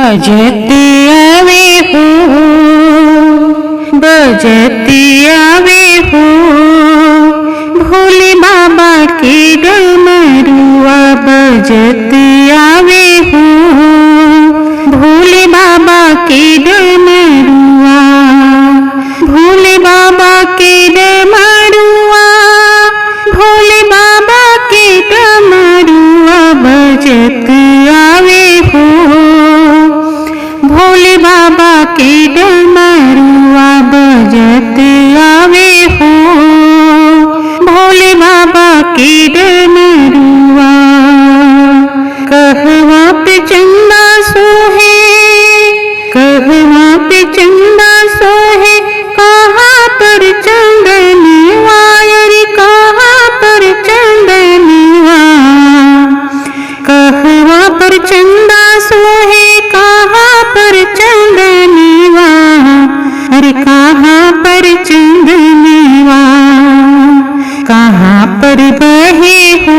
बजती आवे हो, बजती आवे हो, भोले बाबा के डमरुआ बजती आवे हो, भोले बाबा के डमरुआ, भोले बाबा के डमरुआ, भोले बाबा के डमरुआ बजती आवे हो, भोले बाबा के डमरुआ बजते आवे हो, भोले बाबा के डमरुआ। कहवा पे चंदा सोहे, कहवा पे चंदा सोहे, कहाँ पर चंदनवा रे कहाँ पर चंदनवा, कहवा पर चंदा सोहे कहाँ पर चंदनवा, अरे कहाँ पर चंदनवा, कहाँ पर बहे हो,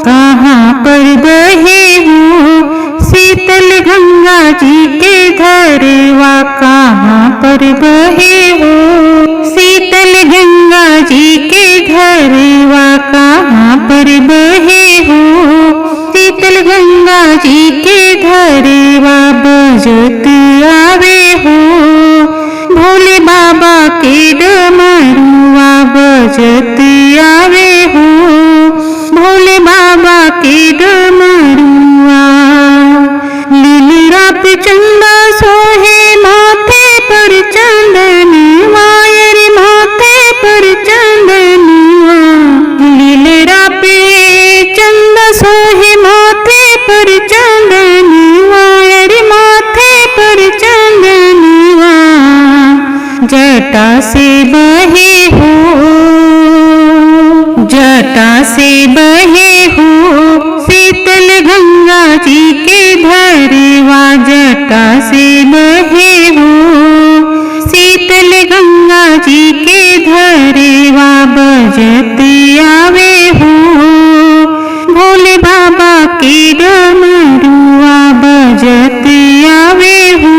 कहाँ पर बहे हो, शीतल गंगा जी के धरवा कहाँ पर बहे हो, शीतल गंगा जी के धरवा कहाँ पर बहे हो, शीतल गंगा जी के धरवा बजते आवे हो, भोले बाबा के डमरुआ बजते आवे हो, भोले बाबा के डमरुआ। लीलरा पे चंदा सोहे, माथे पर चंदनवा रे माथे पर चंदनवा, लीलरा पे चंदा सोहे, माथे पर चंदनवा रे माथे पर चंदनवा, जटा से बहे हो, जटा से बहे हो, शीतल गंगा जी के धरवा जटा से बहे हो, शीतल गंगा जी के धरवा बजते आवे हो, भोले बाबा के डमरुआ बजते आवे हो,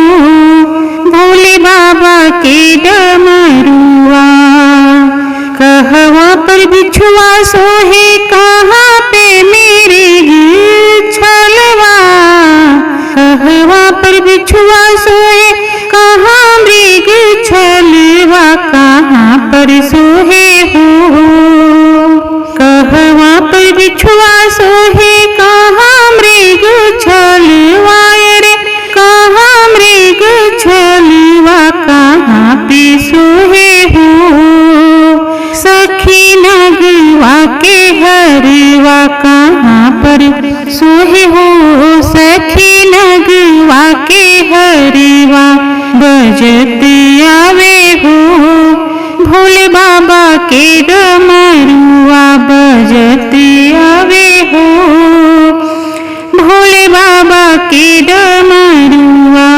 भोले बाबा के डमरुआ। कहवा पर बिछुआ सोहे, कहाँ पे मेरे छलवा, कहवा पर बिछुआ सोहे, कहाँ मृग छलवा, कहाँ पर सोहे हो, कहवा पर बिछुआ सोहे, कहाँ मृग छलवा रे कहाँ मृग छलवा, कहाँ पे सोहे हो, सखी नगवा के हरवा कहाँ पर सोहे हो, सखी नगवा के हरवा बजते आवे हो, भोले बाबा के डमरुआ बजते आवे हो, भोले बाबा के डमरुआ।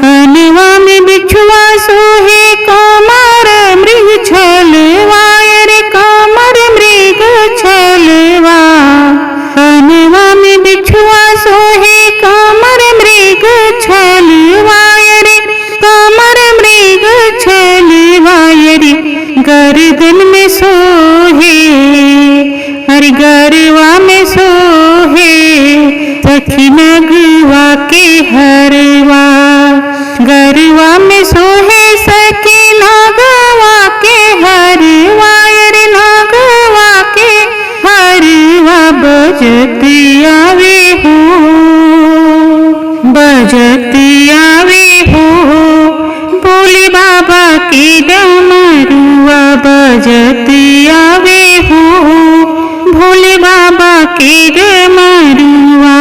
कनवा में बिछुआ सोहे, कमर मृग छलवा रे कमर मृग छलवा, कनवा में बिछुआ सोहे, कमर मृग छलवा रे कमर मृग छलवा रे, गर्दन में सोहे, हर गरवा में सोहे, सखी नगवा के हरवा, गरवा में सोहे, सखी नगवा के हरवा रे नगवा के हरवा बजते आवे हो, बजते आवे हो, भोले बाबा के डमरुआ बजते आवे हो, भोले बाबा के डमरुआ।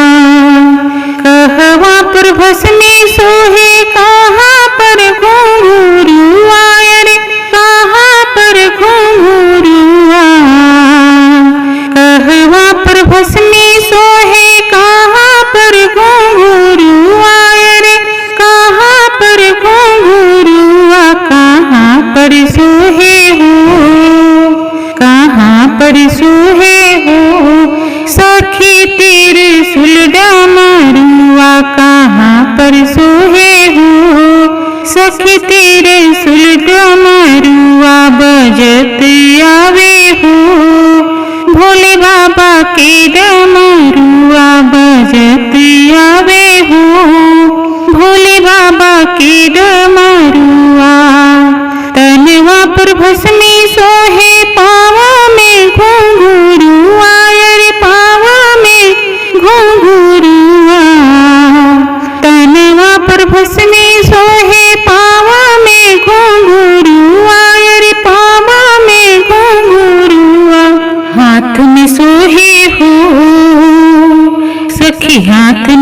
कहवा पर भस्मी सोहे, कहाँ पर घुंघरुआ रे कहाँ पर घुंघरुआ, कहवा पर भस्मी सोहे, कहाँ पर घुंघरुआ रे कहाँ पर घुंघरुआ, कहाँ पर सोहे हो, कहाँ पर सोहे हो, सखी त्रिशूल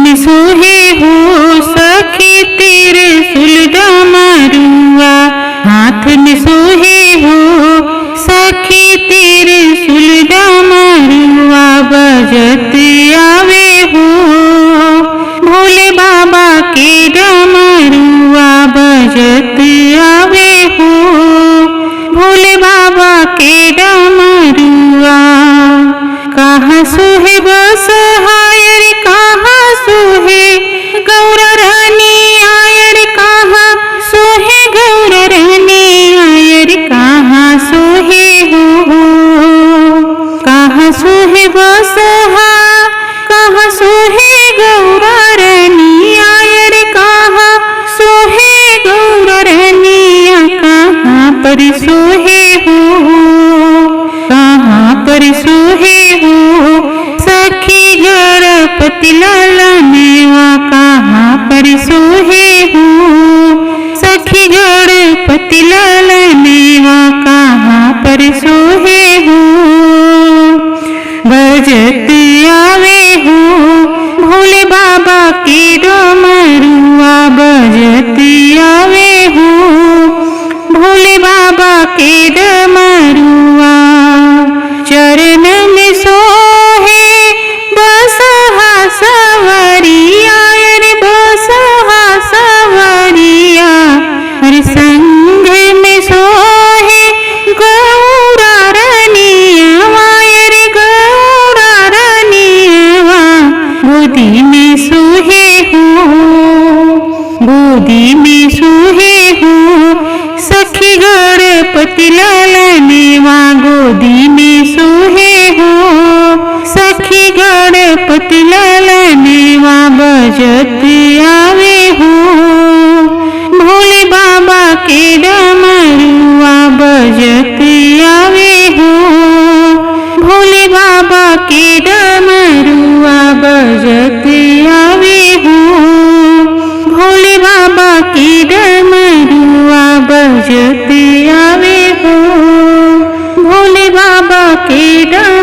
में सोहे हो सखी त्रिशूल डमरुआ, हाथ में सोहे हो सखी त्रिशूल डमरुआ, बजत आवे हो भोले बाबा के डमरुआ, बजत आवे हो भोले बाबा के डमरुआ। कहाँ सोहे बसहायर कहाँ सोहे गौरा रानी आयर, कहाँ सोहे गौरा रानी आयर, कहाँ सोहे हो कहाँ सोहे बसहा, कहाँ सोहे गौरा रानी आयर, कहाँ सोहे गौरा रानी, कहाँ पर सोहे हो कहाँ पर सोहे हो सखी गणपति ललनेवा, कहाँ पर सोहे हो सखी गणपति ललनेवा, कहाँ पर सोहे हो बजत आवे हो भोले बाबा के डमरुआ, बजत आवे हो भोले बाबा के डमरुआ। चरण में सोहे बसहा सवरिया रे बसहा सवरिया, हर संग में सोहे गौरा रनिया रे गौरा रनिया, गोदी में सोहे हो गोदी में सोहे हो सखी गणपति ललनेवा, गोदी में सोहे हो सखी गणपति ललनेवा, बजत आवे हो भोले बाबा के डमरुआ, बजत आवे हो भोले बाबा के डमरुआ, बजत आवे हो भोले बाबा के डमरुआ, बजत आवे हो भोले बाबा के डमरुआ।